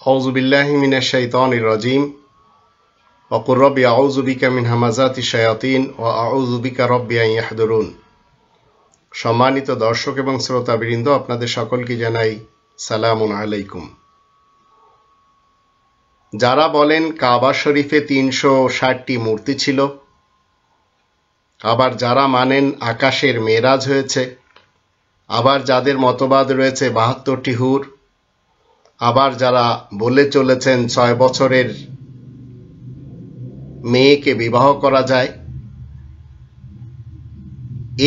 আউযু বিল্লাহি মিনাশ শাইতানির রাজিম ওয়া কুর রাব্বি আউযু বিকা মিন হামাযাতিশ শায়াতিন ওয়া আউযু বিকা রাব্বি আন ইয়াহদুরুন। সম্মানিত দর্শক এবং শ্রোতাবৃন্দ, আপনাদের সকলকে জানাই সালামুন আলাইকুম। যারা বলেন কাবা শরীফে ৩৬০টি মূর্তি ছিল, আবার যারা মানেন আকাশের মেরাজ হয়েছে, আবার যাদের মতবাদ রয়েছে ৭২টি হুর, আবার যারা বলে চলেছেন ৬ বছরের মেয়েকে বিবাহ করা যায়,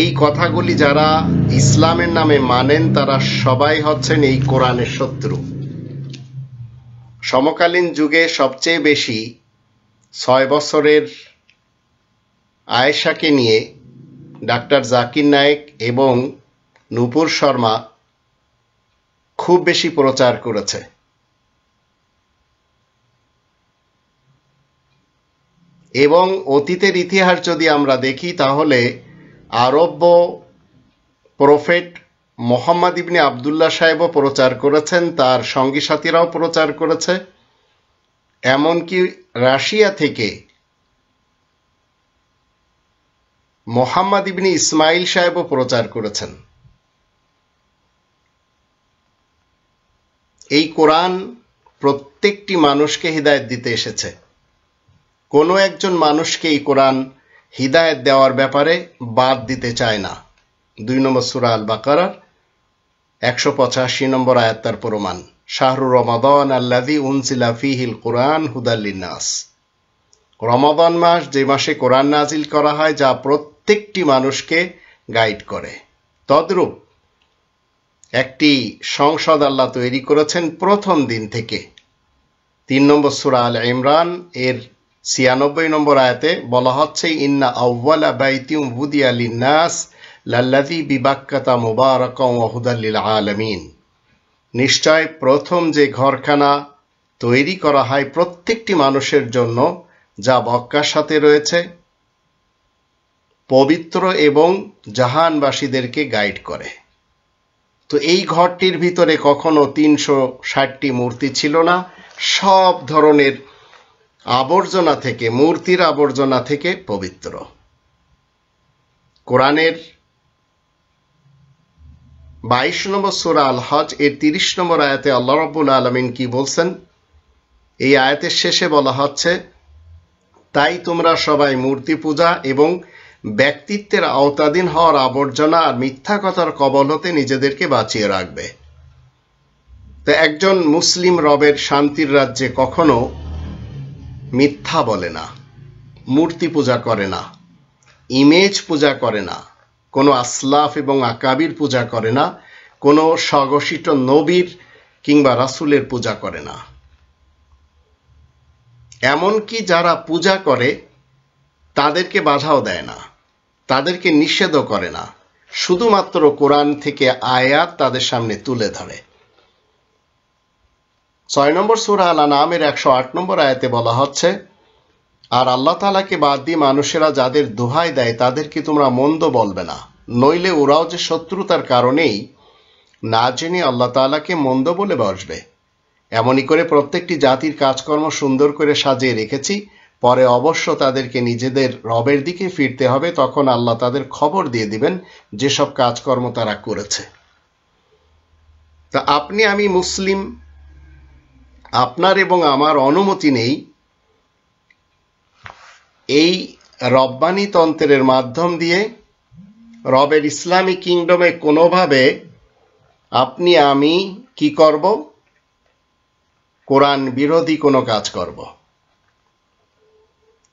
এই কথাগুলি যারা ইসলামের নামে মানেন তারা সবাই হচ্ছেন এই কোরআনের শত্রু। সমকালীন যুগে সবচেয়ে বেশি ৬ বছরের আয়েশাকে নিয়ে ডাক্তার জাকির নায়েক এবং নূপুর শর্মা খুব বেশি প্রচার করেছে। এবং অতীতের ইতিহাস যদি আমরা দেখি তাহলে আরব্য প্রফেট মোহাম্মদ ইবনে আবদুল্লাহ সাহেবও প্রচার করেছেন, তার সঙ্গী সাথীরাও প্রচার করেছে, এমনকি রাশিয়া থেকে মোহাম্মদ ইবনে ইসমাইল সাহেবও প্রচার করেছেন। এই কোরআন প্রত্যেকটি মানুষকে হিদায়াত দিতে এসেছে। কোনো একজন মানুষকে এই কোরআন হিদায়াত দেওয়ার ব্যাপারে বাদ দিতে চায় না। ২ নম্বর সূরা আল বাকারার ১৮৫ নম্বর আয়াত তার প্রমাণ। শাহরু রমাদান আল্লাযী উনজিলা ফীহিল কুরআন হুদাল লিন্নাস। রমাদান মাস, যে মাসে কোরআন নাজিল করা হয়, যা প্রত্যেকটি মানুষকে গাইড করে। তদ্রূপ একটি সংসদ আল্লাহ তৈরি করেছেন প্রথম দিন থেকে। ৩ নম্বর সূরা আল ইমরান এর ৯৬ নম্বর আয়াতে বলা হচ্ছে, ইন্না আউওয়ালা বাইতিন উদিয়া লিন্নাস লাল্লাযী বিবাক্কাতা মুবারাকান ওয়া হুদাল লিল আলামিন। নিশ্চয় প্রথম যে ঘরখানা তৈরি করা হয় প্রত্যেকটি মানুষের জন্য, যা মক্কার সাথে রয়েছে, পবিত্র এবং জাহানবাসীদেরকে গাইড করে। তো এই ঘরটির ভিতরে কখনো ৩৬০টি মূর্তি ছিল না। সব ধরনের আবর্জনা থেকে, মূর্তির আবর্জনা থেকে পবিত্র। কোরআনের ২২ নম্বর সূরা আল হজ এর ৩০ নম্বর আয়াতে আল্লাহ রাব্বুল আলামিন কি বলছেন? এই আয়াতের শেষে বলা হচ্ছে, তাই তোমরা সবাই মূর্তি পূজা এবং ব্যক্তিত্বের আওতাধীন হওয়ার আবর্জনা আর মিথ্যা কথার কবল হতে নিজেদেরকে বাঁচিয়ে রাখবে। তো একজন মুসলিম রবের শান্তির রাজ্যে কখনো মিথ্যা বলে না, মূর্তি পূজা করে না, ইমেজ পূজা করে না, কোনো আসলাফ এবং আকাবির পূজা করে না, কোনো স্বঘোষিত নবীর কিংবা রাসূলের পূজা করে না। এমনকি যারা পূজা করে তাদেরকে বাধাও দেয় না, তাদেরকে নিষেধও করে না, শুধুমাত্র কোরআন থেকে আয়াত তাদের সামনে তুলে ধরে। ৬ নম্বর সূরা আল আনআমের ১০৮ নম্বর আয়াতে বলা হচ্ছে, আর আল্লাহ তাআলাকে বাদ দিয়ে মানুষেরা যাদের দোহাই দেয় তাদেরকে তোমরা মন্দ বলবে না, নইলে ওরাও যে শত্রুতার কারণেই না জেনে আল্লাহ তাআলাকে মন্দ বলে বসবে। এমনই করে প্রত্যেকটি জাতির কাজকর্ম সুন্দর করে সাজিয়ে রেখেছি, পরে অবশ্য তাদেরকে নিজেদের রবের দিকে ফিরতে হবে, তখন আল্লাহ তাদের খবর দিয়ে দিবেন যেসব কাজকর্ম তারা করেছে। তা আপনি আমি মুসলিম, আপনার এবং আমার অনুমতি নেই এই রব্বানি তন্ত্রের মাধ্যম দিয়ে রবের ইসলামী কিংডমে কোনোভাবে আপনি আমি কি করব? কোরআন বিরোধী কোনো কাজ করব।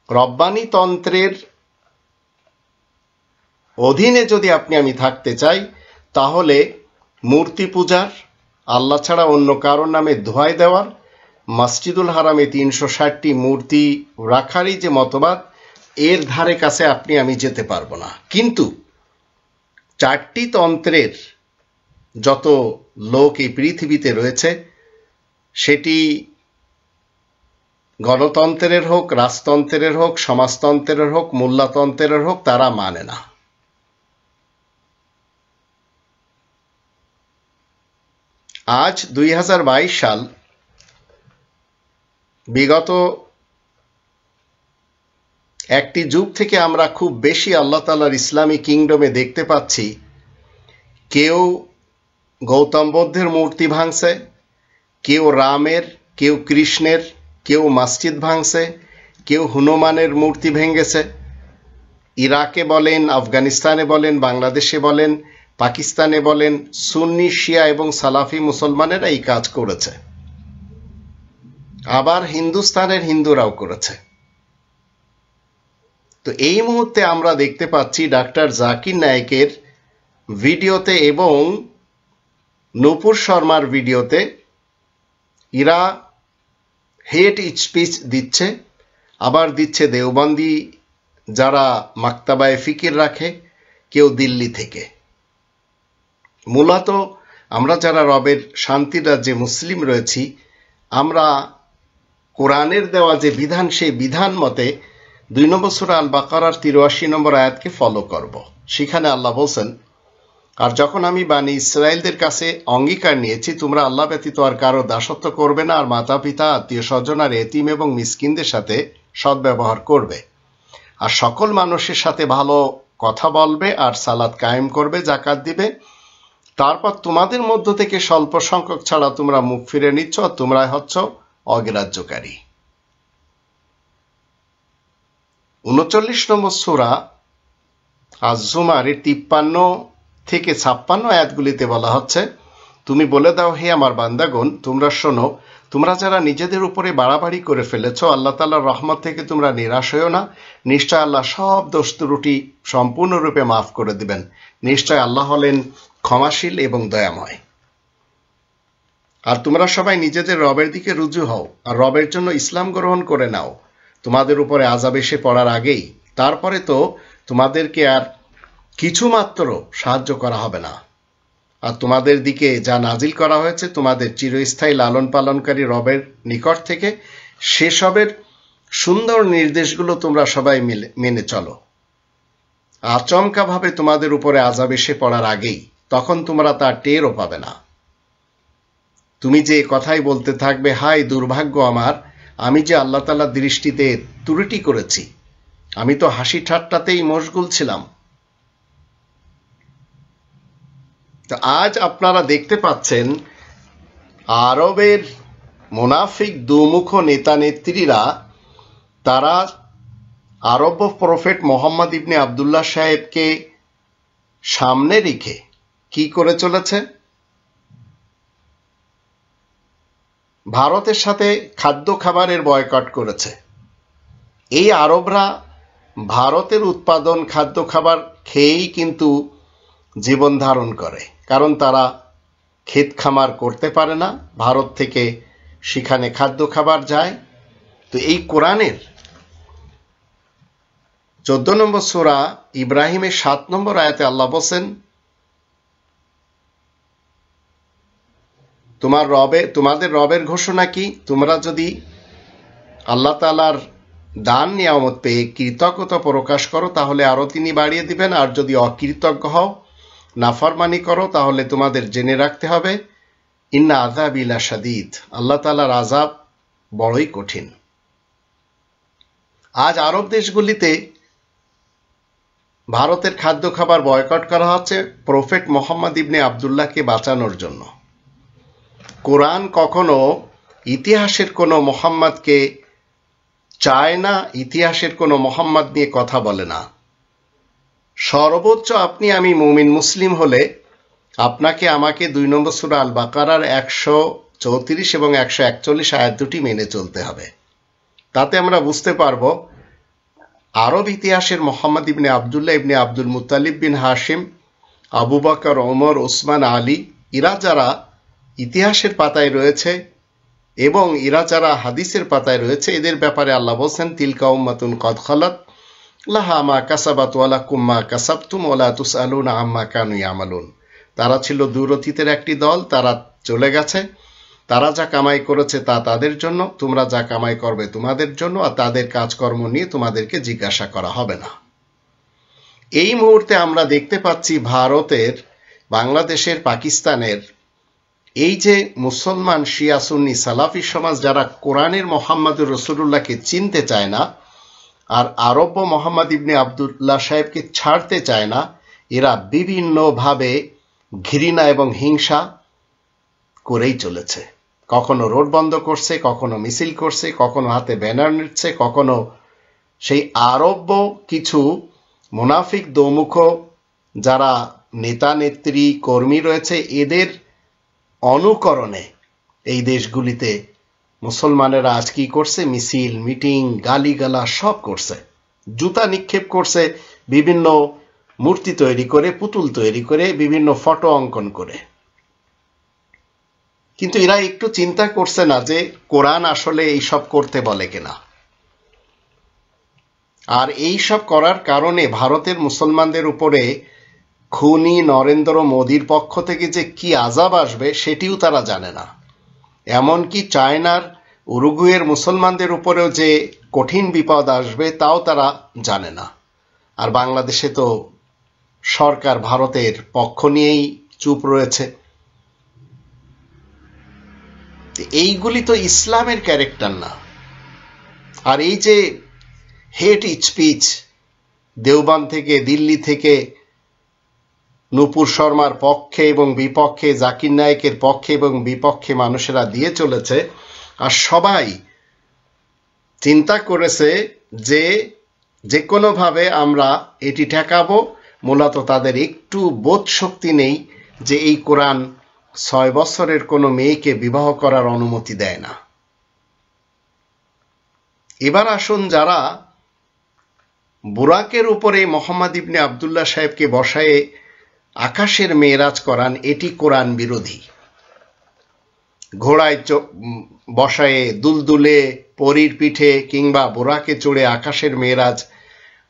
রব্বানি তন্ত্রের অধীনে যদি আপনি আমি থাকতে চাই, তাহলে মূর্তি পূজার, আল্লাহ ছাড়া অন্য কারোর নামে দোহাই দেওয়ার, মসজিদুল হারামে ৩৬০টি মূর্তি রাখারই যে মতবাদ, এর ধারে কাছে আপনি আমি যেতে পারবো না। কিন্তু ৪টি তন্ত্রের যত লোক এই পৃথিবীতে রয়েছে, সেটি গণতন্ত্রের হোক, রাজতন্ত্রের হোক, সমাজতন্ত্রের হোক, মোল্লাতন্ত্রের হোক, তারা মানে না। আজ ২০২২ সাল, বিগত একটি যুগ থেকে আমরা খুব বেশি আল্লাহ তাআলার ইসলামী কিংডমে দেখতে পাচ্ছি কেউ গৌতম বুদ্ধের মূর্তি ভাঙছে, কেউ রামের, কেউ কৃষ্ণের, কেউ মসজিদ ভাঙছে, কেউ হনুমানের মূর্তি ভেঙেছে। ইরাকে বলেন, আফগানিস্তানে বলেন, বাংলাদেশে বলেন, পাকিস্তানে বলেন, সুন্নি, শিয়া এবং সালাফি মুসলমানেরা এই কাজ করেছে। আবার হিন্দুস্তানের হিন্দুরাও করেছে। তো এই মুহূর্তে আমরা দেখতে পাচ্ছি ডাক্তার জাকির নায়েকের ভিডিওতে এবং নূপুর শর্মার ভিডিওতে এরা হেট স্পিচ দিচ্ছে, আবার দিচ্ছে দেওবন্দি যারা মাকতাবায়ে ফিকির রাখে, কেউ দিল্লি থেকে। মূলত আমরা যারা রবের শান্তির রাজ্যে মুসলিম রয়েছি, আমরা কোরআনের দেওয়া যে বিধান, সেই বিধান মতে 2 নম্বর সূরা আল বাকারার 83 নম্বর আয়াতকে ফলো করব। সেখানে আল্লাহ বলছেন, আর যখন আমি বানি ইসরায়েলদের কাছে অঙ্গীকার নিয়েছি তোমরা আল্লাহ ব্যতীত আর কারো দাসত্ব করবে না, আর মাতা পিতা, আত্মীয় স্বজন আর এতিম এবং মিসকিনদের সাথে সদ্ব্যবহার করবে, আর সকল মানুষের সাথে ভালো কথা বলবে, আর সালাত কায়েম করবে, জাকাত দিবে, তারপর তোমাদের মধ্য থেকে স্বল্প সংখ্যক ছাড়া তোমরা মুখ ফিরে নিচ্ছ, আর তোমরা হচ্ছ অগ্রাহ্যকারী। 39 নম্বর সূরা আজ-জুমার 53 থেকে 56 আয়াতগুলিতে বলা হচ্ছে, তুমি বলে দাও, হে আমার বান্দাগণ, তোমরা শোনো, তোমরা যারা নিজেদের উপরে বাড়াবাড়ি করে ফেলেছ, আল্লাহ তাআলার রহমত থেকে তোমরা নিরাশ হইও না। নিশ্চয় আল্লাহ সব দোষ ত্রুটি সম্পূর্ণরূপে মাফ করে দিবেন। নিশ্চয় আল্লাহ হলেন ক্ষমাশীল এবং দয়াময়। আর তোমরা সবাই নিজেদের রবের দিকে রুজু হও, আর রবের জন্য ইসলাম গ্রহণ করে নাও তোমাদের উপরে আযাব এসে পড়ার আগেই। তারপরে তো তোমাদেরকে আর কিছুমাত্র সাহায্য করা হবে না। আর তোমাদের দিকে যা নাজিল করা হয়েছে তোমাদের চিরস্থায়ী লালন পালনকারী রবের নিকট থেকে, সেসবের সুন্দর নির্দেশগুলো তোমরা সবাই মেনে চলো। আচমকা ভাবে তোমাদের উপরে আযাব এসে পড়ার আগেই, তখন তোমরা তা টেরও পাবে না। তুমি যে কথাই বলতে থাকবে, হায় দুর্ভাগ্য আমার, আমি যে আল্লাহ তাআলার দৃষ্টিতে ত্রুটি করেছি, আমি তো হাসি ঠাট্টাতেই মশগুল ছিলাম। তো আজ আপনারা দেখতে পাচ্ছেন আরবের মুনাফিক দুমুখ নেতা নেত্রীরা, তারা আরব প্রফেট মোহাম্মদ ইবনে আবদুল্লাহ সাহেবকে সামনে রেখে কি করে চলেছে? ভারতের সাথে খাদ্য খাবারের বয়কট করেছে। এই আরবরা ভারতের উৎপাদন খাদ্য খাবার খেয়েই কিন্তু জীবন ধারণ করে, কারণ তারা ক্ষেত খামার করতে পারে না, ভারত থেকে সেখানে খাদ্য খাবার যায়। তো এই কোরআনের 14 নম্বর সূরা ইব্রাহিমের 7 নম্বর আয়াতে আল্লাহ বলেন, তোমাদের রবের ঘোষণা কি, তোমরা যদি আল্লাহ তাআলার দান নিয়ামত পেয়ে কৃতজ্ঞতা প্রকাশ করো তাহলে আরো তিনি বাড়িয়ে দিবেন, আর যদি অকৃতজ্ঞ হও, নাফরমানি করো, তাহলে তোমাদের জেনে রাখতে হবে, ইন্না আযাবি লাশাদীদ, আল্লাহ তাআলার আযাব বড়ই কঠিন। আজ আরব দেশগুলিতে ভারতের খাদ্য খাবার বয়কট করা হচ্ছে প্রফেট মোহাম্মদ ইবনে আবদুল্লাহকে বাঁচানোর জন্য। কোরআন কখনো ইতিহাসের কোনো মোহাম্মদকে চায় না, ইতিহাসের কোনো মোহাম্মদ নিয়ে কথা বলে না। সর্বোচ্চ আপনি আমি মুমিন মুসলিম হলে আপনাকে আমাকে 2 নম্বর সূরা আল বাকারার 134 এবং 141 আয়াত দুটি মেনে চলতে হবে। তাতে আমরা বুঝতে পারবো আরব ইতিহাসের মোহাম্মদ ইবনে আবদুল্লাহ ইবনে আব্দুল মুত্তালিব বিন হাশিম, আবু বকর, ওমর, ওসমান, আলী, এরা যারা ইতিহাসের পাতায় রয়েছে এবং এরা যারা হাদিসের পাতায় রয়েছে, এদের ব্যাপারে আল্লাহ বলছেন, তিলকা উম্মাতুন কদ খালাত লাহা মা কাসাবাত ওয়া লাকুম মা কাসাবতুম ওয়া লা তুসআলুনা আম্মা কানু ইয়ামালুন। তারা ছিল দূর অতীতের একটি দল, তারা চলে গেছে, তারা যা কামাই করেছে তা তাদের জন্য, তোমরা যা কামাই করবে তোমাদের জন্য, আর তাদের কাজকর্ম নিয়ে তোমাদেরকে জিজ্ঞাসা করা হবে না। এই মুহূর্তে আমরা দেখতে পাচ্ছি ভারতের, বাংলাদেশের, পাকিস্তানের এই যে মুসলমান শিয়া সুন্নি সালাফি সমাজ যারা কোরআনের মোহাম্মদুর রাসূলুল্লাহকে চিনতে চায় না আর আরব মোহাম্মদ ইবনে আবদুল্লাহ সাহেবকে ছাড়তে চায় না, এরা বিভিন্নভাবে ঘৃণা এবং হিংসা করেই চলেছে। কখনো রোড বন্ধ করছে, কখনো মিছিল করছে, কখনো হাতে ব্যানার নিচ্ছে, কখনো সেই আরব কিছু মুনাফিক দোমুখ যারা নেতা নেত্রী কর্মী রয়েছে এদের অনুকরণে এই দেশগুলিতে মুসলমানেরা আজ কি করছে, মিছিল মিটিং গালিগালা সব করছে, জুতা নিক্ষেপ করছে, বিভিন্ন মূর্তি তৈরি করে, পুতুল তৈরি করে, বিভিন্ন ফটো অঙ্কন করে। কিন্তু এরা একটু চিন্তা করছে না যে কোরআন আসলে এইসব করতে বলে কিনা। আর এই সব করার কারণে ভারতের মুসলমানদের উপরে খুনি নরেন্দ্র মোদীর পক্ষ থেকে যে কি আযাব আসবে সেটিও তারা জানে না। এমনকি চায়নার উরুগুয়ের মুসলমানদের উপরেও যে কঠিন বিপদ আসবে তাও তারা জানে না। আর বাংলাদেশে তো সরকার ভারতের পক্ষ নিয়েই চুপ রয়েছে। এইগুলি তো ইসলামের ক্যারেক্টার না। আর এই যে হেট স্পিচ দেওবান থেকে, দিল্লি থেকে নূপুর শর্মার পক্ষে এবং বিপক্ষে, জাকির নায়েকের পক্ষে এবং বিপক্ষে মানুষেরা দিয়ে চলেছে, আর সবাই চিন্তা করেছে যে যে কোনোভাবে আমরা এটি ঠেকাবো। মূলত তাদের একটু বোধ শক্তি নেই যে এই কোরআন 6 বছরের কোনো মেয়েকে বিবাহ করার অনুমতি দেয় না। এবার আসুন, যারা বুরাকের উপরে মোহাম্মদ ইবনে আবদুল্লাহ সাহেবকে বসায়ে আকাশের মেরাজ করান, এটি কোরআন বিরোধী। ঘোড়ায় বসায়ে দুলদুলে পরীর পিঠে কিংবা বুরাকে চড়ে আকাশের মেরাজ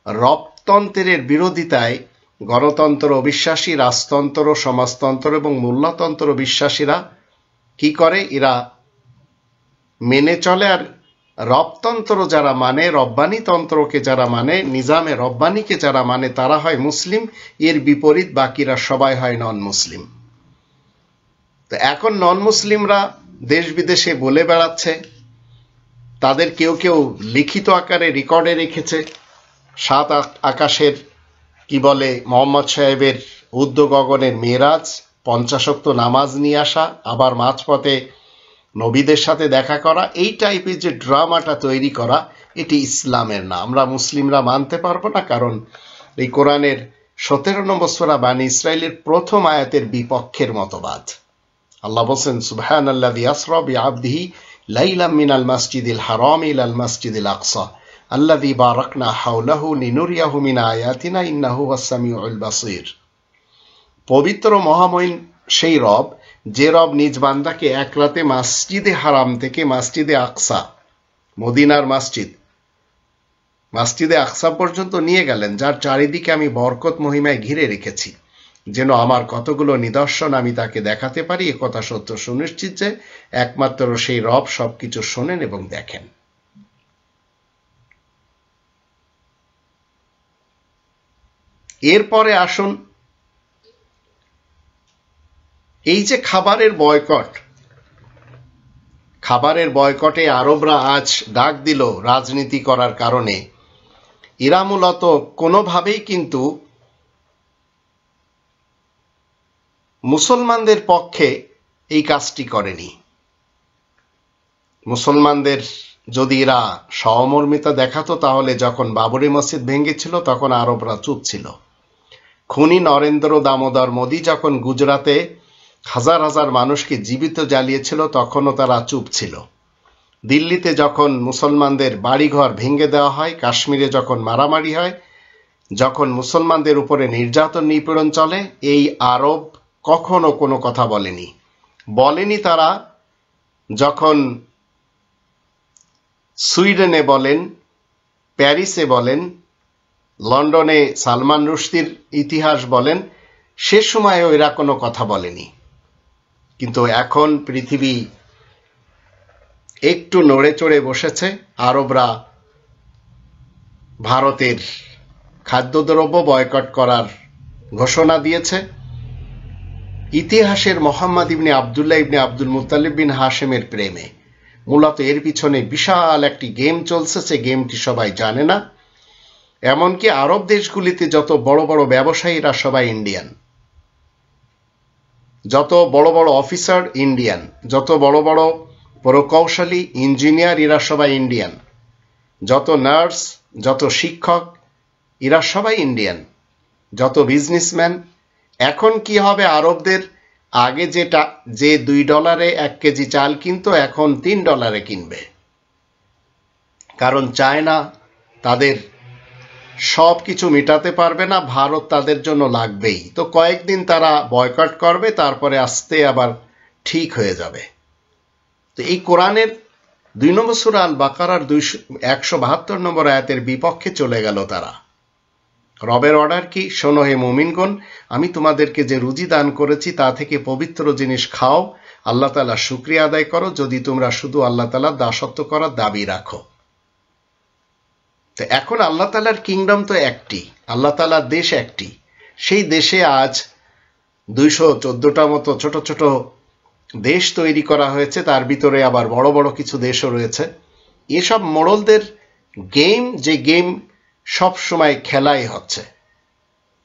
রবতন্ত্রের বিরোধিতায় গণতন্ত্র অবিশ্বাসী, রাজতন্ত্র, সমাজতন্ত্র এবং মূল্যতন্ত্র বিশ্বাসীরা কি করে, এরা মেনে চলে। আর রবতন্ত্র যারা মানে, রব্বানি তন্ত্রকে যারা মানে, নিজামে রব্বানিকে যারা মানে, তারা হয় মুসলিম। এর বিপরীত বাকিরা সবাই হয় নন মুসলিম। তো এখন নন মুসলিমরা দেশ বিদেশে বলে বেড়াচ্ছে, তাদের কেউ কেউ লিখিত আকারে রেকর্ডে রেখেছে 7 আকাশের কি বলে মোহাম্মদ সাহেবের উর্ধ্ব গগনের মেরাজ, 50 ওয়াক্ত নামাজ নিয়ে আসা, আবার মাঝপথে নবীদের সাথে দেখা করা, এই টাইপের যে ড্রামাটা তৈরি করা, এটি ইসলামের না। আমরা মুসলিমরা মানতে পারবো না, কারণ এই কোরআনের 17 নম্বর সূরা বানী ইসরাইলের প্রথম আয়াতের বিপক্ষের মতবাদ। আল্লাহ বলছেন, সুবহানাল্লাযী আসরা বিআবদিহি লাইলাম মিনাল মাসজিদিল হারাম ইলাল মাসজিদিল আকসা আল্লাযী বারাকনা হাওলাহু লিনুরিয়াহু মিন আয়াতিনা ইন্নাহু হুয়াস সামিউল বাসীর। পবিত্র মহামহিম সেই রব, যে রব নিজ বান্দাকে এক রাতে মসজিদে হারাম থেকে মসজিদে আকসা, মদিনার মসজিদে আকসা পর্যন্ত নিয়ে গেলেন, যার চারিদিকে আমি বরকত মহিমায় ঘিরে রেখেছি, যেন আমার কতগুলো নিদর্শন আমি তাকে দেখাতে পারি। একথা সত্য সুনিশ্চিত যে একমাত্র সেই রব সবকিছু শোনেন এবং দেখেন। এরপরে আসুন, এই যে খাবারের বয়কটে আরবরা আজ ডাক দিল রাজনীতি করার কারণে, এরা মূলত কোনোভাবেই কিন্তু মুসলমানদের পক্ষে এই কাজটি করেনি। মুসলমানদের যদি এরা সহমর্মিতা দেখাতো, তাহলে যখন বাবরি মসজিদ ভেঙেছিল তখন আরবরা চুপ ছিল। খুনি নরেন্দ্র দামোদর মোদী যখন গুজরাতে হাজার হাজার মানুষকে জীবিত জ্বালিয়েছিল তখনও তারা চুপ ছিল। দিল্লিতে যখন মুসলমানদের বাড়িঘর ভেঙে দেওয়া হয়, কাশ্মীরে যখন মারামারি হয়, যখন মুসলমানদের উপরে নির্যাতন নিপীড়ন চলে, এই আরব কখনো কোনো কথা বলেনি। তারা যখন সুইডেনে বলেন, প্যারিসে বলেন, লন্ডনে সালমান রুশদির ইতিহাস বলেন, সে সময়ও এরা কোনো কথা বলেনি। কিন্তু এখন পৃথিবী একটু নড়ে চড়ে বসেছে। আরবরা ভারতের খাদ্যদ্রব্য বয়কট করার ঘোষণা দিয়েছে। ইতিহাসের মোহাম্মদ ইবনে আবদুল্লাহ ইবনে আব্দুল মুত্তালিব বিন হাশেমের প্রেমে। মূলত এর পিছনে বিশাল একটি গেম চলছে, সে গেমটি সবাই জানে না। এমনকি আরব দেশগুলিতে যত বড় বড় ব্যবসায়ীরা সবাই ইন্ডিয়ান, যত বড় বড় অফিসার ইন্ডিয়ান, যত বড় বড় প্রকৌশলী ইঞ্জিনিয়ার এরা সবাই ইন্ডিয়ান, যত নার্স, যত শিক্ষক এরা সবাই ইন্ডিয়ান, যত বিজনেসম্যান। এখন কি হবে, আরবদের আগে যে $2 1 কেজি চাল কিনতো, এখন $3 কিনবে। কারণ চায়না তাদের সব কিছু মেটাতে পারবে না, ভারত তাদের জন্য লাগবেই। তো কয়েকদিন তারা বয়কট করবে, তারপরে আস্তে আবার ঠিক হয়ে যাবে। তো এই কোরআনের 2 নম্বর সূরা আল বাকারার 172 নম্বর আয়াতের বিপক্ষে চলে গেল তারা। রবের অর্ডার কি? শোনো হে মুমিনগণ, আমি তোমাদেরকে যে রুজি দান করেছি তা থেকে পবিত্র জিনিস খাও, আল্লাহ তাআলা শুকরিয়া আদায় করো যদি তোমরা শুধু আল্লাহ তাআলার দাসত্ব করার দাবি রাখো। তো এখন আল্লাহ তাআলার কিংডম তো একটি, আল্লাহ তাআলার দেশ একটি। সেই দেশে আজ 214টা মতো ছোট ছোট দেশ তৈরি করা হয়েছে, তার ভিতরে আবার বড় বড় কিছু দেশও রয়েছে। এসব মোড়লদের গেম, যে গেম সব সময় খেলাই হচ্ছে।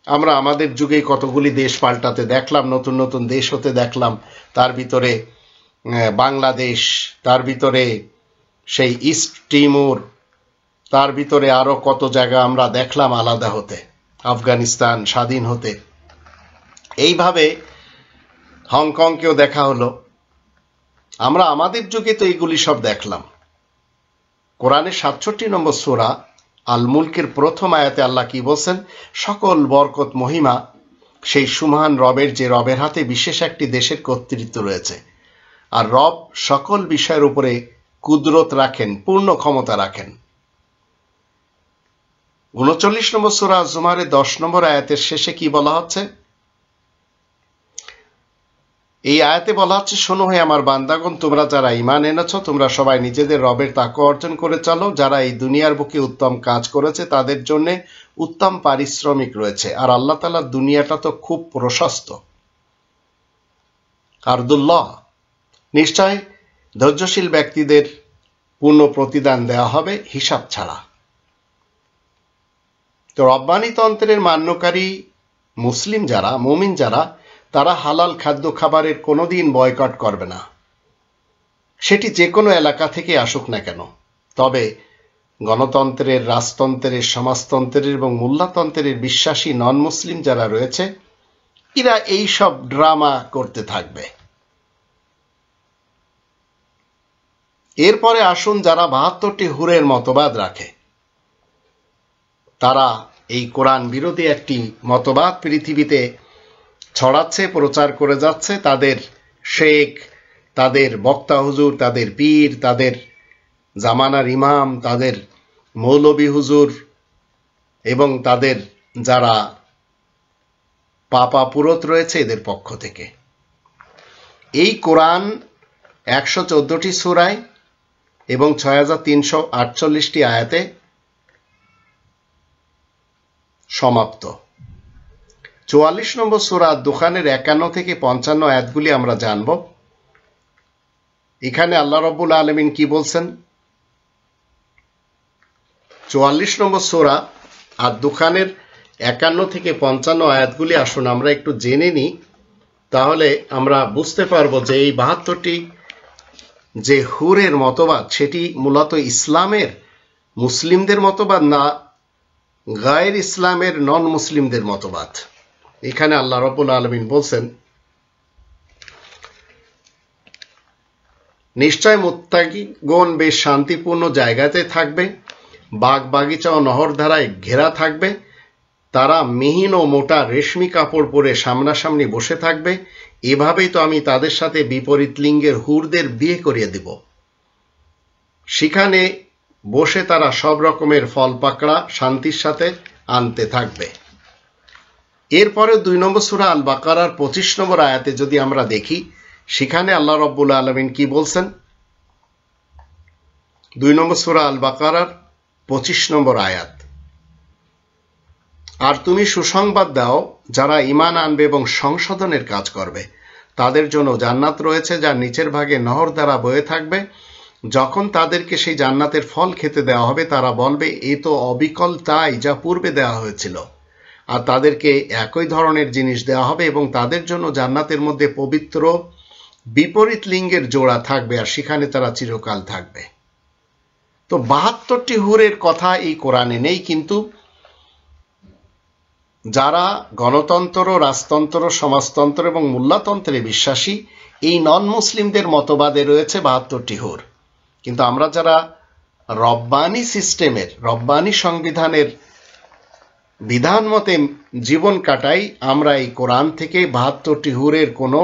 আমরা আমাদের যুগে কতগুলি দেশ পাল্টাতে দেখলাম, নতুন নতুন দেশ হতে দেখলাম, তার ভিতরে বাংলাদেশ, তার ভিতরে সেই ইস্ট টিমুর, তার ভিতরে আরো কত জায়গা আমরা দেখলাম আলাদা হতে, আফগানিস্তান স্বাধীন হতে। এইভাবে হংকংকেও দেখা হলো। আমরা আমাদের যুগে তো এইগুলি সব দেখলাম। কোরআনের 67 নম্বর সূরা আল মুলকের প্রথম আয়াতে আল্লাহ কি বলছেন? সকল বরকত মহিমা সেই সুমহান রবের, যে রবের হাতে বিশেষ একটি দেশের কর্তৃত্ব রয়েছে। আর রব সকল বিষয়ের উপরে কুদরত রাখেন, পূর্ণ ক্ষমতা রাখেন। 39 নম্বর সূরা জুমারের 10 নম্বর আয়াতের শেষে কি বলা হচ্ছে? এই আয়াতে বলা হচ্ছে, শোনো হে আমার বান্দাগণ, তোমরা যারা ঈমান এনেছ তোমরা সবাই নিজেদের রবের তাকওয়া অর্জন করে চলো। যারা এই দুনিয়ার বুকে উত্তম কাজ করেছে তাদের জন্য উত্তম পারিশ্রমিক রয়েছে। আর আল্লাহ তাআলার দুনিয়াটা তো খুব প্রশস্ত। আরদুল্লাহ, নিশ্চয় ধৈর্যশীল ব্যক্তিদের পূর্ণ প্রতিদান দেওয়া হবে হিসাব ছাড়া। তো রব্বানী তন্ত্রের মান্যকারী মুসলিম যারা, মুমিন যারা, তারা হালাল খাদ্য খাবারের কোনোদিন বয়কট করবে না, সেটি যে কোনো এলাকা থেকে আসুক না কেন। তবে গণতন্ত্রের, রাজতন্ত্রের, সমাজতন্ত্রের এবং মোল্লাতন্ত্রের বিশ্বাসী নন মুসলিম যারা রয়েছে, এরা এই সব ড্রামা করতে থাকবে। এরপরে আসুন যারা 72টি হুরের মতবাদ রাখে, তারা এই কোরআন বিরোধী একটি মতবাদ পৃথিবীতে ছড়াচ্ছে, প্রচার করে যাচ্ছে। তাদের শেখ, তাদের বক্তা হুজুর, তাদের পীর, তাদের জামানার ইমাম, তাদের মৌলবী হুজুর এবং তাদের যারা পাপা পুরোত রয়েছে এদের পক্ষ থেকে এই কোরআন 114টি সূরায় এবং 6348টি আয়াতে সমাপ্ত। 44 নম্বর সূরা দুখানের 51 থেকে 55 আয়াতগুলি আমরা জানব। এখানে আল্লাহ রাব্বুল আলামিন কি বলছেন? 44 নম্বর সূরা আর দুখানের 51 থেকে 55 আয়াতগুলি আসুন আমরা একটু জেনে নিই, তাহলে আমরা বুঝতে পারবো যে এই 72টি যে হুরের মতবাদ সেটি মূলত ইসলামের মুসলিমদের মতবাদ না গায়ের ইসলামের নন মুসলিমদের মতবাদ। এখানে আল্লাহ রাব্বুল আলামিন বলছেন, নিশ্চয় মুত্তাকিগণ বেশ শান্তিপূর্ণ জায়গাতে থাকবে, বাগ বাগিচা ও নহর ধারায় ঘেরা থাকবে। তারা মিহিন ও মোটা রেশমি কাপড় পরে সামনাসামনি বসে থাকবে। এভাবেই তো আমি তাদের সাথে বিপরীত লিঙ্গের হুরদের বিয়ে করিয়ে দেব। সেখানে বসে তারা সব রকমের ফল পাকড়া শান্তির সাথে আনতে থাকবে। এরপরে 2 নম্বর সূরা আল বাকারার 25 নম্বর আয়াতে যদি আমরা দেখি, সেখানে আল্লাহ রাব্বুল আলামিন কি বলছেন? 2 নম্বর সূরা আল বাকারার 25 নম্বর আয়াত, আর তুমি সুসংবাদ দাও যারা ঈমান আনবে এবং সংশোধনের কাজ করবে। তাদের জন্য জান্নাত রয়েছে যার নিচের ভাগে নহর দ্বারা বয়ে থাকবে। যখন তাদেরকে সেই জান্নাতের ফল খেতে দেওয়া হবে তারা বলবে এ তো অবিকল তাই যা পূর্বে দেওয়া হয়েছিল। আর তাদেরকে একই ধরনের জিনিস দেওয়া হবে এবং তাদের জন্য জান্নাতের মধ্যে পবিত্র বিপরীত লিঙ্গের জোড়া থাকবে আর সেখানে তারা চিরকাল থাকবে। তো 72টি হুরের কথা এই কোরআনে নেই, কিন্তু যারা গণতন্ত্র, রাজতন্ত্র, সমাজতন্ত্র এবং মোল্লাতন্ত্রে বিশ্বাসী এই নন মুসলিমদের মতবাদে রয়েছে 72টি হুর। কিন্তু আমরা যারা রব্বানি সিস্টেমের, রব্বানি সংবিধানের বিধান মতে জীবন কাটাই, আমরা এই কোরআন থেকে 72টি হুরের কোনো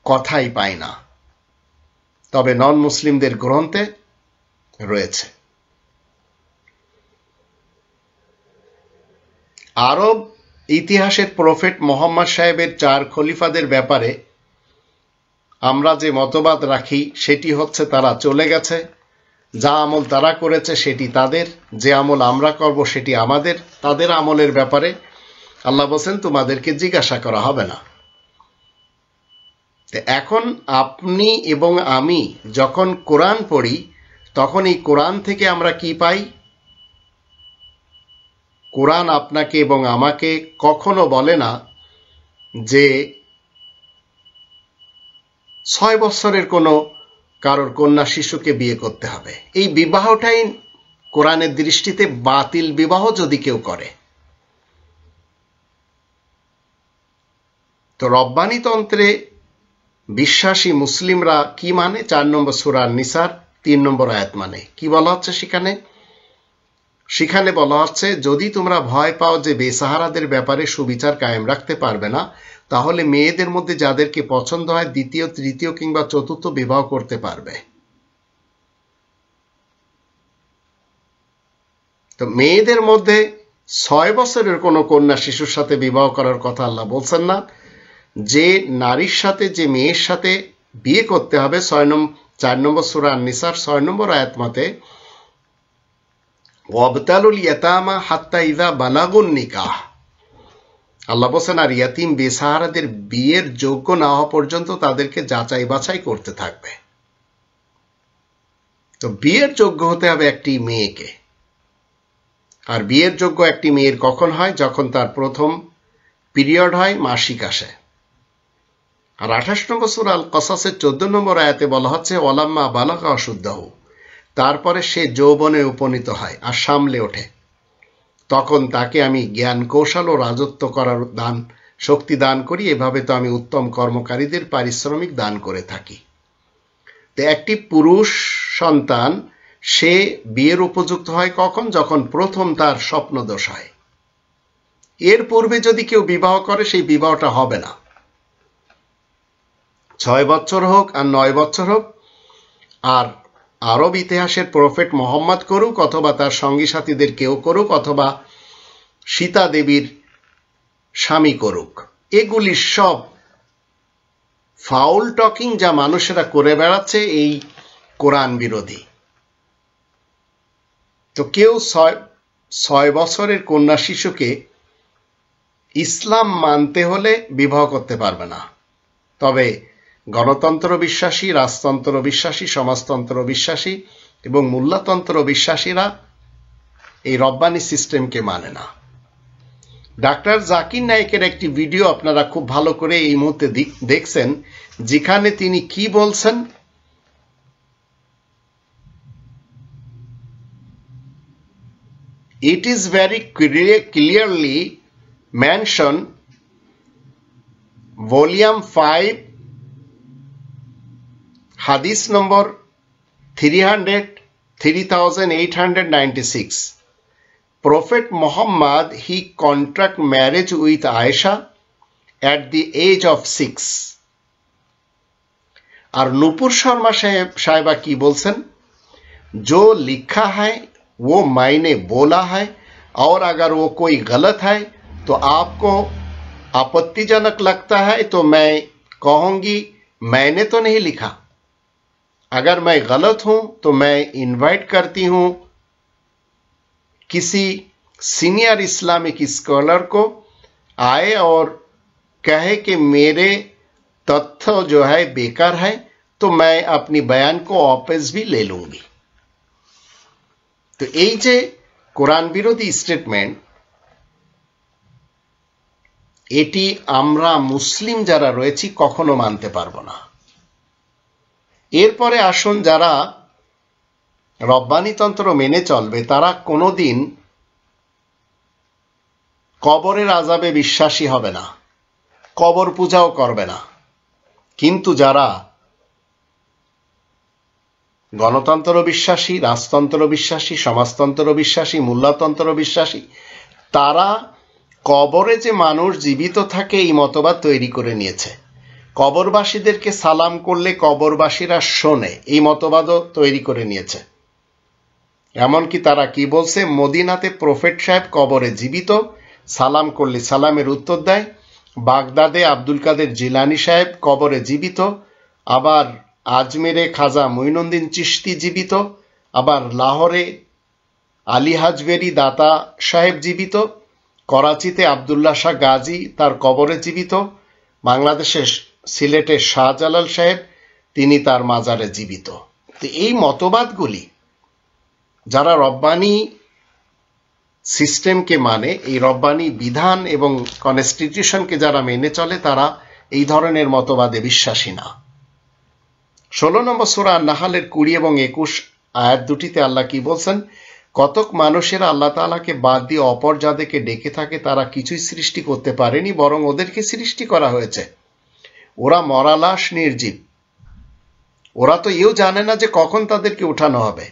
কথাই পাই না, তবে নন মুসলিমদের গ্রন্থে রয়েছে। আরব ইতিহাসের প্রফেট মোহাম্মদ সাহেবের 4 খলিফাদের ব্যাপারে আমরা যে মতবাদ রাখি সেটি হচ্ছে তারা চলে গেছে, যা আমল তারা করেছে সেটি তাদের, যে আমল আমরা করব সেটি আমাদের। তাদের আমলের ব্যাপারে আল্লাহ বলেন তোমাদেরকে জিজ্ঞাসা করা হবে না। এখন আপনি এবং আমি যখন কোরআন পড়ি তখন এই কোরআন থেকে আমরা কি পাই? কোরআন আপনাকে এবং আমাকে কখনো বলে না যে 6 বছরের কোনো কারোর কন্যা শিশুকে বিয়ে করতে হবে। এই বিবাহটাই কোরআনের দৃষ্টিতে বাতিল বিবাহ যদি কেউ করে। তো রব্বানি তন্ত্রে বিশ্বাসী মুসলিমরা কি মানে? 4 নম্বর সূরা নিসার 3 নম্বর আয়াত মানে কি বলা হচ্ছে? সেখানে বলা হচ্ছে যদি তোমরা ভয় পাও যে বেসাহারাদের ব্যাপারে সুবিচার কায়েম রাখতে পারবে না, তাহলে মেয়েদের মধ্যে যাদেরকে পছন্দ হয় দ্বিতীয়, তৃতীয় কিংবা চতুর্থ বিবাহ করতে পারবে। তো মেয়েদের মধ্যে 6 বছরের কোনো কন্যা শিশুর সাথে বিবাহ করার কথা আল্লাহ বলছেন না। যে নারীর সাথে, যে মেয়ের সাথে বিয়ে করতে হবে 4 নম্বর সূরা নিসার 6 নম্বর আয়াত মতে ওয়াবতালুল ইয়াতামা হাত্তা ইযা বালাগুন নিকাহ, আল্লাহ বলেন আর ইয়াতিম বেসাহারাদের বিয়ের যোগ্য না হওয়া পর্যন্ত তাদেরকে যাচাই বাছাই করতে থাকবে। তো বিয়ের যোগ্য হতে হবে একটি মেয়েকে। আর বিয়ের যোগ্য একটি মেয়ের কখন হয়? যখন তার প্রথম পিরিয়ড হয়, মাসিক আসে। আর 28 নম্বর সূরা আল কসাসের 14 নম্বর আয়াতে বলা হচ্ছে ওয়ালাম্মা বালাগা অশুদ্ধাহু, তারপরে সে যৌবনে উপনীত হয় আর সামলে ওঠে, তখন তাকে আমি জ্ঞান, কৌশল ও রাজত্ব করার শক্তি দান করি। এভাবে তো আমি উত্তম কর্মকারীদের পারিশ্রমিক দান করে থাকি। তো একটি পুরুষ সন্তান সে বিয়ের উপযুক্ত হয় কখন? যখন প্রথম তার স্বপ্নদোষ হয়। এর পূর্বে যদি কেউ বিবাহ করে সেই বিবাহটা হবে না। 6 বছর হোক আর 9 বছর হোক, আর আরব ইতিহাসের প্রফেট মোহাম্মদ করুক অথবা তার সঙ্গী সাথীদের কেউ করুক অথবা সীতা দেবীর স্বামী করুক, এগুলি সব ফাউল টকিং যা মানুষেরা করে বেড়াচ্ছে, এই কোরআন বিরোধী। তো কেউ 6 বছরের কন্যা শিশুকে ইসলাম মানতে হলে বিবাহ করতে পারবে না। তবে গণতন্ত্র বিশ্বাসী, রাজতন্ত্র বিশ্বাসী, সমাজতন্ত্র বিশ্বাসী এবং মোল্লাতন্ত্র বিশ্বাসীরা এই রব্বানি সিস্টেমকে মানে না। ডাক্তার জাকির নায়েকের একটি ভিডিও আপনারা খুব ভালো করে এই মুহূর্তে দেখছেন, যেখানে তিনি কি বলছেন। It is very clearly mentioned, volume 5, hadith number 3896. Prophet Muhammad, he contract marriage with Aisha at the age of 6. और नूपुर शर्मा साहिबा की बोलसन, जो लिखा है वो मैंने बोला है, और अगर वो कोई गलत है तो आपको आपत्तिजनक लगता है तो मैं कहूंगी मैंने तो नहीं लिखा। अगर मैं गलत हूं तो मैं इनवाइट करती हूं किसी सीनियर इस्लामिक स्कॉलर को आए और कहे कि मेरे तथ्य जो है बेकार है तो मैं अपनी बयान को वापस भी ले लूंगी। तो এই যে কোরআন বিরোধী স্টেটমেন্ট, এটি আমরা মুসলিম যারা রয়েছি কখনো মানতে পারবো না। এরপরে আসুন, যারা রব্বানিতন্ত্র মেনে চলবে তারা কোনোদিন কবরের আযাবে বিশ্বাসী হবে না, কবর পূজাও করবে না। কিন্তু যারা গণতন্ত্র বিশ্বাসী, রাজতন্ত্র বিশ্বাসী, সমাজতন্ত্র বিশ্বাসী, মূল্যতন্ত্র বিশ্বাসী, তারা কবরে যে মানুষ জীবিত থাকে এই মতবাদ তৈরি করে নিয়েছে। কবরবাসীদেরকে সালাম করলে কবরবাসীরা শোনে, এই মতবাদও তৈরি করে নিয়েছে। এমনকি তারা কি বলছে, মদিনাতে প্রফেট সাহেব কবরে জীবিত, সালাম করলে সালামের উত্তর দেয়। বাগদাদে আব্দুল কাদের জিলানী সাহেব কবরে জীবিত, আবার আজমেরে খাজা মুঈনুদ্দিন চিশতি জীবিত, আবার লাহোরে আলী হাজবেরি দাতা সাহেব জীবিত, করাচিতে আব্দুল্লাহ শাহ গাজী তার কবরে জীবিত, বাংলাদেশের সিলেটের শাহজালাল সাহেব তিনি তার মাজারে জীবিত। তো এই মতবাদগুলি যারা রব্বানি সিস্টেমকে মানে, এই রব্বানি বিধান এবং কনস্টিটিউশনকে যারা মেনে চলে, তারা এই ধরনের মতবাদে বিশ্বাসী না। 16 নম্বর সূরা নাহলের 20 এবং 21 আয়াত দুটিতে আল্লাহ কি বলছেন, কতক মানুষেরা আল্লাহ তাআলাকে বাদ দিয়ে অপর যাদেরকে ডেকে থাকে তারা কিছুই সৃষ্টি করতে পারেনি, বরং ওদেরকে সৃষ্টি করা হয়েছে। ওরা মরা লাশ, নির্জীব। ওরা তো এও জানে না যে কখন তাদেরকে উঠানো হবে।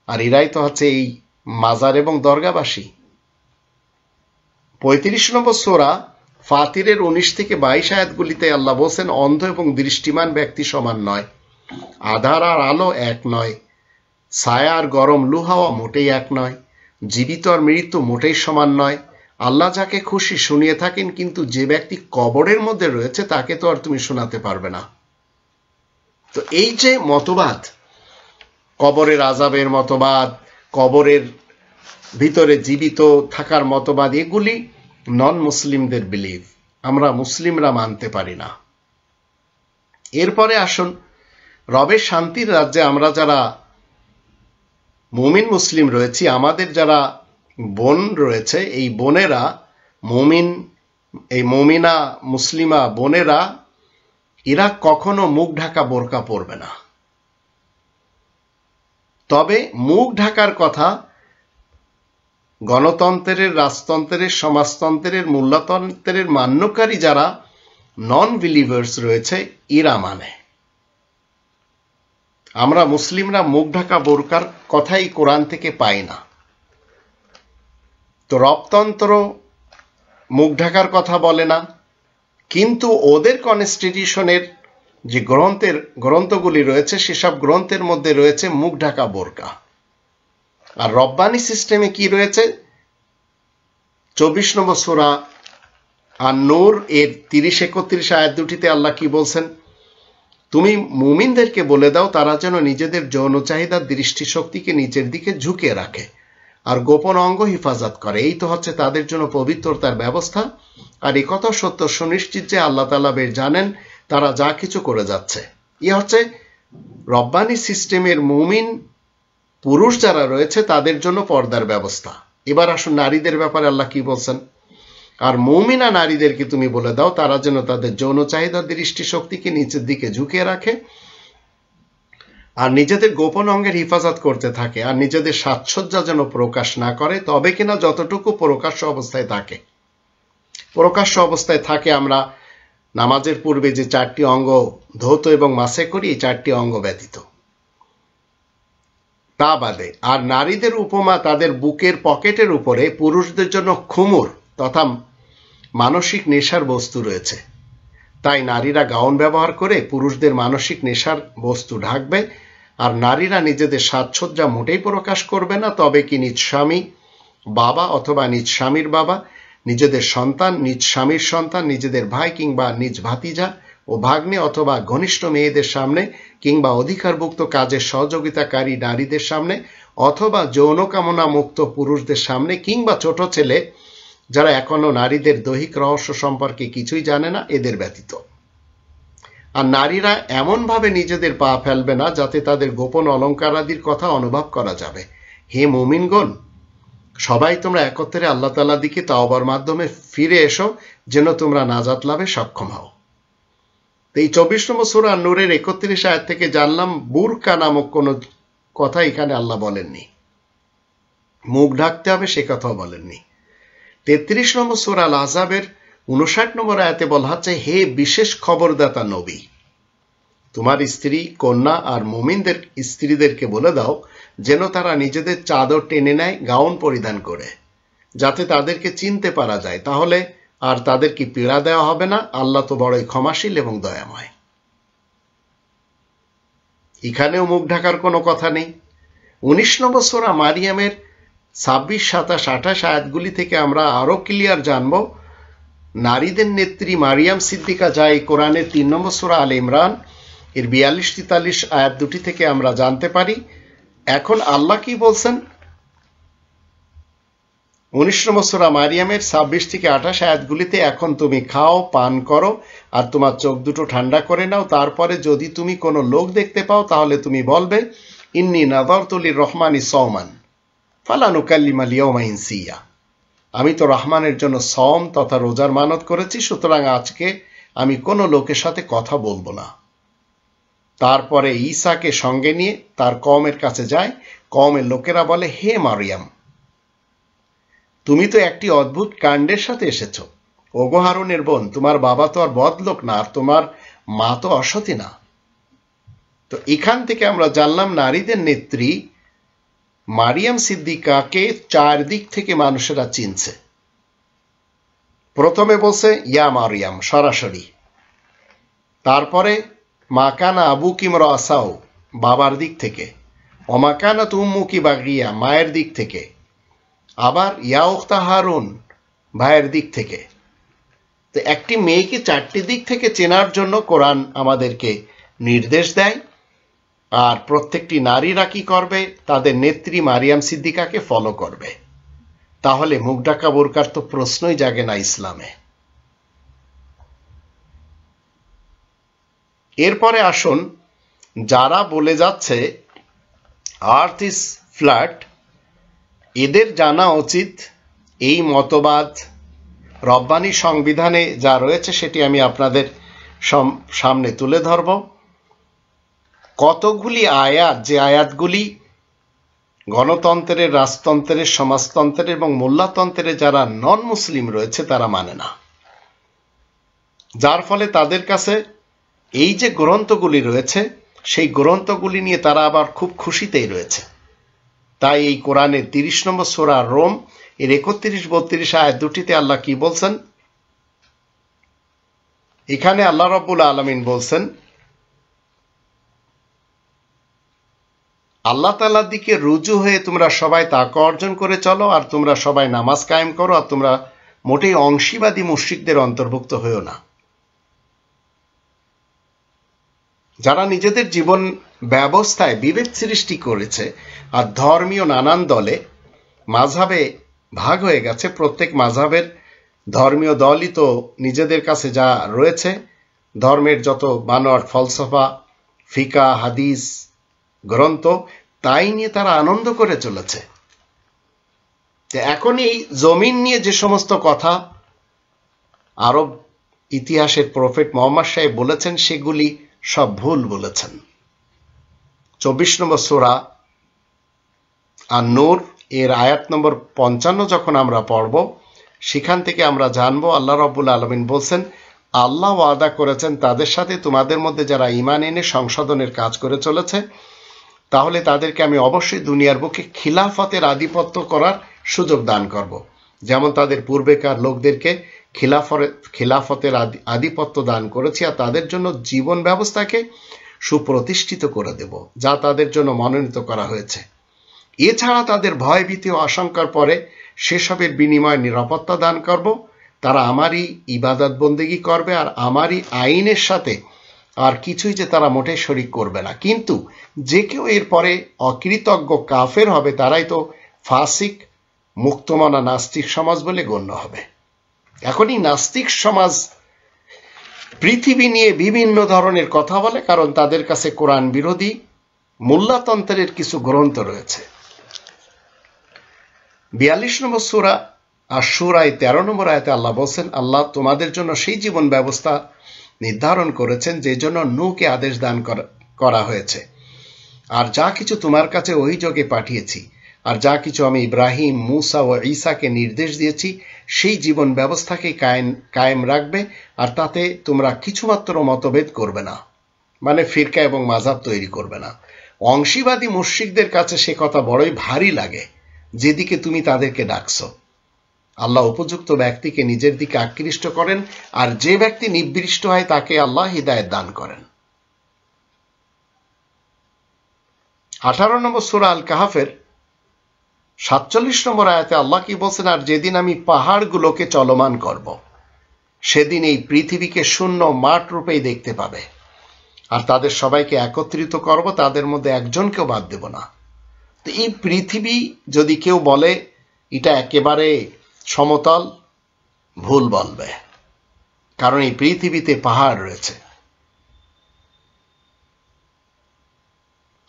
আর এরাই তো হচ্ছে এই মাজার এবং দরগাবাসী। 35 নম্বর সূরা ফাতিরের 19 থেকে 22 আয়াতগুলিতে আল্লাহ বলছেন, অন্ধ এবং দৃষ্টিমান ব্যক্তি সমান নয়, আধার আর আলো এক নয়, ছায়া আর গরম লু হাওয়া মোটেই এক নয়, জীবিত আর মৃত্যু মোটেই সমান নয়। আল্লাহ যাকে খুশি শুনিয়ে থাকেন, কিন্তু যে ব্যক্তি কবরের মধ্যে রয়েছে তাকে তো আর তুমি শোনাতে পারবে না। তো এই যে মতবাদ, কবরের আযাবের মতবাদ, কবরের ভিতরে জীবিত থাকার মতবাদ, এগুলি নন মুসলিমদের বিলিভ, আমরা মুসলিমরা মানতে পারি না। এরপরে আসুন, রবের শান্তির রাজ্যে আমরা যারা মুমিন মুসলিম রয়েছি, আমাদের যারা বোন রয়েছে, এই বোনেরা মুমিন, এই মুমিনা মুসলিমা বোনেরা, এরা কখনো মুখ ঢাকা বোরকা পরবে না। তবে মুখ ঢাকার কথা গণতন্ত্রের, রাজতন্ত্রের, সমাজতন্ত্রের, মূল্যতন্ত্রের মান্যকারী যারা নন বিলিভার্স রয়েছে এরা মানে। আমরা মুসলিমরা মুখ ঢাকা বোরকার কথাই কোরআন থেকে পাই না। তো রবতন্ত্র মুখ ঢাকার কথা বলে না, কিন্তু ওদের কনস্টিটিউশনের যে গ্রন্থগুলি রয়েছে সেসব গ্রন্থের মধ্যে রয়েছে মুখ ঢাকা বোরকা। আর রব্বানি সিস্টেমে কি রয়েছে, 24 নম্বর সূরা আন-নূর এর 30-31 আয়াত দুটিতে আল্লাহ কি বলছেন, তুমি মুমিনদেরকে বলে দাও তারা যেন নিজেদের যৌন চাহিদার দৃষ্টিশক্তিকে নিচের দিকে ঝুঁকিয়ে রাখে আর গোপন অঙ্গ হিফাজত করে, এই তো হচ্ছে তাদের জন্য পবিত্রতার ব্যবস্থা। আর এই কথা সত্য সুনিশ্চিত যে আল্লাহ তাআলা বেশ জানেন তারা যা কিছু করে যাচ্ছে। এ হচ্ছে রব্বানি সিস্টেমের মুমিন পুরুষ যারা রয়েছে তাদের জন্য পর্দার ব্যবস্থা। এবার আসুন নারীদের ব্যাপারে আল্লাহ কি বলছেন, আর মুমিনা নারীদেরকে তুমি বলে দাও তারা যেন তাদের যৌন চাহিদার দৃষ্টিশক্তিকে নিচের দিকে ঝুঁকিয়ে রাখে আর নিজেদের গোপন অঙ্গের হিফাজত করতে থাকে, আর নিজেদের সাজসজ্জা যেন প্রকাশ না করে, তবে কিনা যতটুকু প্রকাশ্য অবস্থায় থাকে। প্রকাশ্য অবস্থায় থাকে আমরা নামাজের পূর্বে যে 4টি অঙ্গ ধৌত এবং মাসে করি, এই 4টি অঙ্গ ব্যতীত, তা বাদে। আর নারীদের উপমা তাদের বুকের পকেটের উপরে পুরুষদের জন্য খুমুর তথা মানসিক নেশার বস্তু রয়েছে। তাই নারীরা গাউন ব্যবহার করে পুরুষদের মানসিক নেশার বস্তু ঢাকবে, আর নারীরা নিজেদের সাজসজ্জা মোটেই প্রকাশ করবে না, তবে কি নিজ স্বামী, বাবা অথবা নিজ স্বামীর বাবা, নিজেদের সন্তান, নিজ স্বামীর সন্তান, নিজেদের ভাই কিংবা নিজ ভাতিজা ও ভাগ্নে অথবা ঘনিষ্ঠ মেয়েদের সামনে, কিংবা অধিকারভুক্ত কাজের সহযোগিতাকারী নারীদের সামনে, অথবা যৌন কামনা মুক্ত পুরুষদের সামনে, কিংবা ছোট ছেলে যারা এখনো নারীদের দৈহিক রহস্য সম্পর্কে কিছুই জানে না, এদের ব্যতীত। আর নারীরা এমনভাবে নিজেদের পা ফেলবে না যাতে তাদের গোপন অলঙ্কারাদির কথা অনুভব করা যাবে। হে মুমিনগণ, সবাই তোমরা একত্রে আল্লাহ তাআলার দিকে তাওবার মাধ্যমে ফিরে এসো, যেন তোমরা নাজাত লাভে সক্ষম হও। এই 24 নম্বর সূরা নূরের 31 আয়াত থেকে জানলাম বুরকা নামক কোনো কথা এখানে আল্লাহ বলেননি, মুখ ঢাকতে হবে সে কথাও বলেননি। 33 নম্বর সূরা আল আহজাবের 59 নম্বর আয়াতে বলা হচ্ছে, হে বিশেষ খবরদাতা নবী, তোমার স্ত্রী, কন্যা আর মুমিনদের স্ত্রীদেরকে বলে দাও যেন তারা নিজেদের চাদর টেনে নেয় গাউন পরিধান করে, যাতে তাদেরকে চিনতে পারা যায়, তাহলে আর তাদেরকে পীড়া দেওয়া হবে না। আল্লাহ তো বড়ই ক্ষমাশীল এবং দয়াময়। এখানেও মুখ ঢাকার কোনো কথা নেই। 19 নম্বর সূরা মারিয়ামের 26, 27, 28 আয়াতগুলি থেকে আমরা আরো ক্লিয়ার জানব নারীদের নেত্রী মারিয়াম সিদ্দিকা, যা এই কোরআনের 3 নম্বর সূরা আল ইমরান এর 42-43 আয়াত দুটি থেকে আমরা জানতে পারি। এখন আল্লাহ কি বলছেন? 19 নম্বর সূরা মারিয়ামের 26 থেকে 28 আয়াতগুলিতে, এখন তুমি খাও, পান করো আর তোমার চোখ দুটো ঠান্ডা করে নাও, তারপরে যদি তুমি কোনো লোক দেখতে পাও তাহলে তুমি বলবে, ইন্নী নাযারতু লির-রহমানি সাওমান ফালা নুকাল্লিমা আল-ইয়াওমা ইনসিয়া, আমি তো রহমানের জন্য সওম তথা রোজার মানত করেছি, সুতরাং আজকে আমি কোনো লোকের সাথে কথা বলবো না। তারপরে ঈসাকে সঙ্গে নিয়ে তার কওমের কাছে যায়। কওমের লোকেরা বলে, হে মারিয়াম, তুমি তো একটি অদ্ভুত কাণ্ডের সাথে এসেছো। ওগো হারুনের বোন, তোমার বাবা তো আর বদলোক না, আর তোমার মা তো অসতী না। তো এখান থেকে আমরা জানলাম নারীদের নেত্রী মারিয়াম সিদ্দিকাকে চারদিক থেকে মানুষেরা চিনছে। প্রথমে বলছে ইয়া মারিয়াম, সরাসরি। তারপরে মাকানা আবুকি ইমরাআসাও, বাবার দিক থেকে। ওমাকানা তুম্মুকি বাগিয়া, মায়ের দিক থেকে। আবার ইয়া উখতা হারুন, ভাইয়ের দিক থেকে। তো একটি মেয়েকে 4টি দিক থেকে চেনার জন্য কোরআন আমাদেরকে নির্দেশ দেয়। আর প্রত্যেকটি নারীরা কি করবে? তাদের নেত্রী মারিয়াম সিদ্দিকাকে ফলো করবে। তাহলে মুখ ঢাকা বোরকার তো প্রশ্নই জাগে না ইসলামে। এরপরে আসুন, যারা বলে যাচ্ছে আর্থ ইজ ফ্ল্যাট, এদের জানা উচিত এই মতবাদ রব্বানী সংবিধানে যা রয়েছে সেটি আমি আপনাদের সামনে তুলে ধরব। কতগুলি আয়াত, যে আয়াতগুলি গণতন্ত্রের, রাজতন্ত্রের, সমাজতন্ত্রের এবং মোল্লাতন্ত্রের যারা নন মুসলিম রয়েছে তারা মানে না, যার ফলে তাদের কাছে এই যে গ্রন্থগুলি রয়েছে সেই গ্রন্থগুলি নিয়ে তারা আবার খুব খুশিতেই রয়েছে। তাই এই কোরআনের 30 নম্বর সূরা রোম এর 31-32 আয়াত দুটিতে আল্লাহ কি বলছেন? এখানে আল্লাহ রাব্বুল আলামিন বলছেন, আল্লাহ তাআলার দিকে রুজু হয়ে তোমরা সবাই তাকওয়া অর্জন করে চলো, আর তোমরা সবাই নামাজ কায়েম করো, আর তোমরা মোটেই অংশীবাদী মুশরিকদের অন্তর্ভুক্ত হয়েও না, যারা নিজেদের জীবন ব্যবস্থায় বিভেদ সৃষ্টি করেছে আর ধর্মীয় নানান দলে মাযহাবে ভাগ হয়ে গেছে। প্রত্যেক মাযহাবের ধর্মীয় দলই তো নিজেদের কাছে যা রয়েছে ধর্মের যত বানোয়াট ফলসফা, ফিকা, হাদিস, গ্রন্থ, তাই নিয়ে তারা আনন্দ করে চলেছে। এখন এই জমিন নিয়ে যে সমস্ত কথা আরব ইতিহাসের প্রফেট মুহাম্মদ সাহেব বলেছেন সেগুলি সব ভুল বলেছেন। 24 নম্বর সূরা আন-নূর এর আয়াত নম্বর 55 যখন আমরা পড়ব, সেখান থেকে আমরা জানবো আল্লাহ রাব্বুল আলামিন বলছেন, আল্লাহ ওয়াদা করেছেন তাদের সাথে তোমাদের মধ্যে যারা ঈমান এনে সংশোধনের কাজ করে চলেছে, তাহলে তাদেরকে আমি অবশ্যই দুনিয়ার বুকে খিলাফতের আধিপত্য করার সুযোগ দান করব, যেমন তাদের পূর্বেকার লোকদেরকে খিলাফতের আধিপত্য দান করেছি, আর তাদের জন্য জীবন ব্যবস্থাকে সুপ্রতিষ্ঠিত করে দেব যা তাদের জন্য মনোনীত করা হয়েছে। এছাড়া তাদের ভয়, ভীতি ও আশঙ্কার পরে সেসবের বিনিময়ে নিরাপত্তা দান করব। তারা আমারই ইবাদত বন্দেগী করবে আর আমারই আইনের সাথে আর কিছুই যে তারা মোটেই শরিক করবে না। কিন্তু যে কেউ এরপরে অকৃতজ্ঞ কাফের হবে তারাই তো ফাসিক, মুক্তমনা নাস্তিক সমাজ বলে গণ্য হবে। এখন এই নাস্তিক সমাজ পৃথিবী নিয়ে বিভিন্ন ধরনের কথা বলে, কারণ তাদের কাছে কোরআন বিরোধী মূল্যতন্ত্রের কিছু গ্রন্থ রয়েছে। 42 নম্বর সূরা আশ-শূরায় 13 নম্বর আয়াতে আল্লাহ বলছেন, আল্লাহ তোমাদের জন্য সেই জীবন ব্যবস্থা নির্ধারণ করেছেন যে জন্য নূহকে আদেশ দান করা হয়েছে, আর যা কিছু তোমার কাছে অভিযোগে পাঠিয়েছি, আর যা কিছু আমি ইব্রাহিম, মূসা ও ঈসাকে নির্দেশ দিয়েছি, সেই জীবন ব্যবস্থাকে কায়েম রাখবে, আর তাতে তোমরা কিছুমাত্র মতভেদ করবে না, মানে ফিরকা এবং মাযহাব তৈরি করবে না। অংশীবাদী মুশরিকদের কাছে সে কথা বড়ই ভারী লাগে, যেদিকে তুমি তাদেরকে ডাকছো। আল্লাহ উপযুক্ত ব্যক্তিকে নিজের দিকে আকৃষ্ট করেন, আর যে ব্যক্তি নিবৃষ্ট হয় তাকে আল্লাহ হিদায়াত দান করেন। 18 নম্বর সূরা আল কাহাফের 47 নম্বর আয়াতে আল্লাহ কি বলছেন, আর যেদিন আমি পাহাড়গুলোকে চলমান করব, সেদিন এই পৃথিবীকে শূন্য মাঠ রূপেই দেখতে পাবে, আর তাদের সবাইকে একত্রিত করব, তাদের মধ্যে একজনকেও বাদ দেব না। তো এই পৃথিবী যদি কেউ বলে এটা একেবারে সমতল, ভুল বলবে, কারণ এই পৃথিবীতে পাহাড় রয়েছে।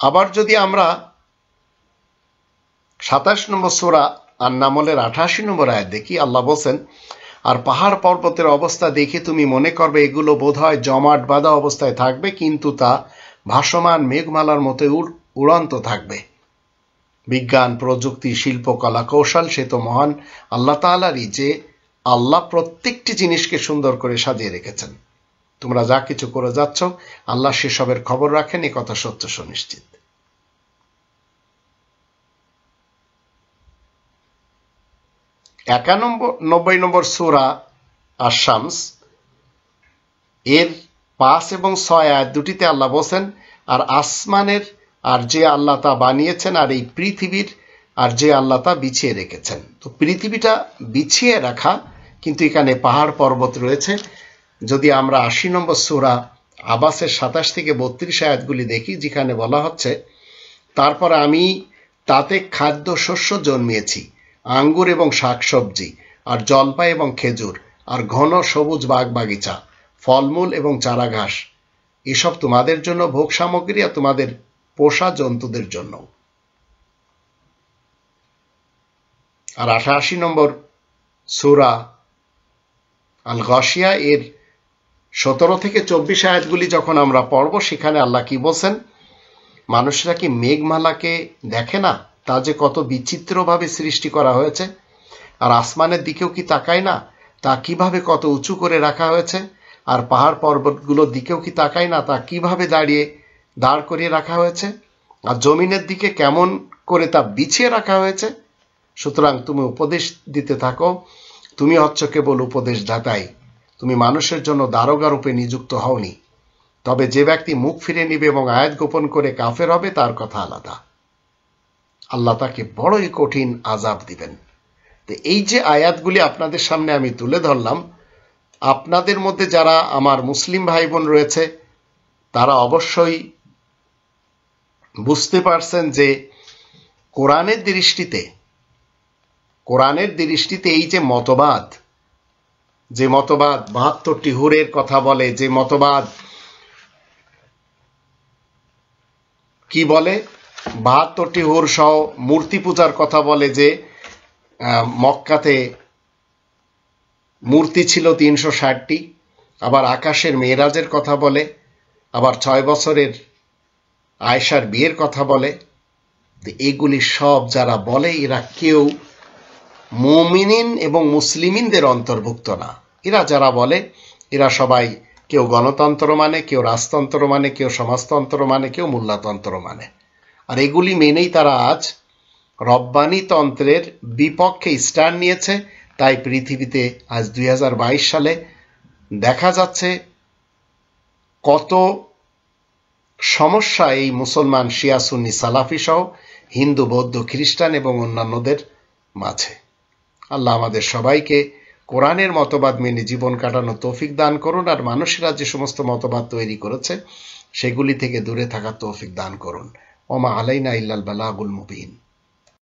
আবার যদি আমরা 27 নম্বর সূরা আন-নামলের 88 নম্বর আয়াত দেখি, আল্লাহ বলছেন, আর পাহাড় পর্বতের অবস্থা দেখে তুমি মনে করবে এগুলো বোধহয় জমাট বাঁধা অবস্থায় থাকবে, কিন্তু তা ভাসমান মেঘমালার মতো উড়ন্ত থাকবে। বিজ্ঞান, প্রযুক্তি, শিল্প, কলা, কৌশল সে তো মহান আল্লাহ তাআলারই, যে আল্লাহ প্রত্যেকটি জিনিসকে সুন্দর করে সাজিয়ে রেখেছেন। তোমরা যা কিছু করে যাচ্ছ আল্লাহ সেসবের খবর রাখেন, এ কথা সত্য সুনিশ্চিত। 91 নম্বর সূরা আশ-শামস এর 5 এবং 6 আয়াত দুটিতে আল্লাহ বলেন, আর আসমানের আর যে আল্লাহ তা বানিয়েছেন, আর এই পৃথিবীর আর যে আল্লাহ তা বিছিয়ে রেখেছেন। তো পৃথিবীটা বিছিয়ে রাখা, কিন্তু এখানে পাহাড় পর্বত রয়েছে। যদি আমরা 80 নম্বর সূরা আবাসের 27 থেকে 32 আয়াতগুলি দেখি, যেখানে বলা হচ্ছে, তারপর আমি তাতে খাদ্য শস্য জন্মিয়েছি, আঙ্গুর এবং শাকসবজি, আর জলপাই এবং খেজুর, আর ঘন সবুজ বাগ বাগিচা, ফলমূল এবং চারাঘাস, এসব তোমাদের জন্য ভোগ সামগ্রী, আর তোমাদের পোষা জন্তুদের জন্য। আর 88 নম্বর সূরা আল গাশিয়া এর 17 থেকে 24 আয়াতগুলি যখন আমরা পড়ব, সেখানে আল্লাহ কি বলছেন, মানুষরা কি মেঘমালাকে দেখে না, তা যে কত বিচিত্রভাবে সৃষ্টি করা হয়েছে, আর আসমানের দিকেও কি তাকায় না, তা কিভাবে কত উঁচু করে রাখা হয়েছে, আর পাহাড় পর্বতগুলোর দিকেও কি তাকায় না, তা কিভাবে দাঁড় করিয়ে রাখা হয়েছে, আর জমিনের দিকে কেমন করে তা বিছিয়ে রাখা হয়েছে। সুতরাং তুমি উপদেশ দিতে থাকো, তুমি হচ্ছ কেবল উপদেশদাতাই, তুমি মানুষের জন্য দারোগা রূপে নিযুক্ত হওনি। তবে যে ব্যক্তি মুখ ফিরে নিবে এবং আয়াত গোপন করে কাফের হবে, তার কথা আলাদা, আল্লাহ তাকে বড়ই কঠিন আযাব দিবেন। তো এই যে আয়াতগুলি আপনাদের সামনে আমি তুলে ধরলাম, আপনাদের মধ্যে যারা আমার মুসলিম ভাই বোন রয়েছে, তারা অবশ্যই বুঝতে পারছেন যে কোরআনের দৃষ্টিতে এই যে মতবাদ 72টি হুরের কথা বলে, যে মতবাদ কি বলে 72টি হুর সহ মূর্তি পূজার কথা বলে, যে মক্কাতে মূর্তি ছিল 360টি, আবার আকাশের মেরাজের কথা বলে, আবার 6 বছরের আয়েশার বিয়ের কথা বলে। এগুলি সব যারা বলে, এরা কেউ মুমিনিন এবং মুসলিমিনদের অন্তর্ভুক্ত না। এরা যারা বলে, এরা সবাই কেউ গণতন্ত্র মানে, কেউ রাজতন্ত্র মানে, কেউ সমাজতন্ত্র মানে, কেউ মোল্লাতন্ত্র মানে। আর এগুলি মেনেই তারা আজ রব্বানি তন্ত্রের বিপক্ষে স্ট্যান্ড নিয়েছে। তাই পৃথিবীতে আজ 2022 সালে দেখা যাচ্ছে কত সমস্যা এই মুসলমান, শিয়া, সুন্নি, সালাফি সহ হিন্দু, বৌদ্ধ, খ্রিস্টান এবং অন্যান্যদের মাঝে। আল্লাহ আমাদের সবাইকে কোরআনের মতবাদ মেনে জীবন কাটানোর তৌফিক দান করুন, আর মানুষেরা যে সমস্ত মতবাদ তৈরি করেছে সেগুলি থেকে দূরে থাকার তৌফিক দান করুন। ওমা আলাইনা ইল্লাল বালাগুল মুবিন।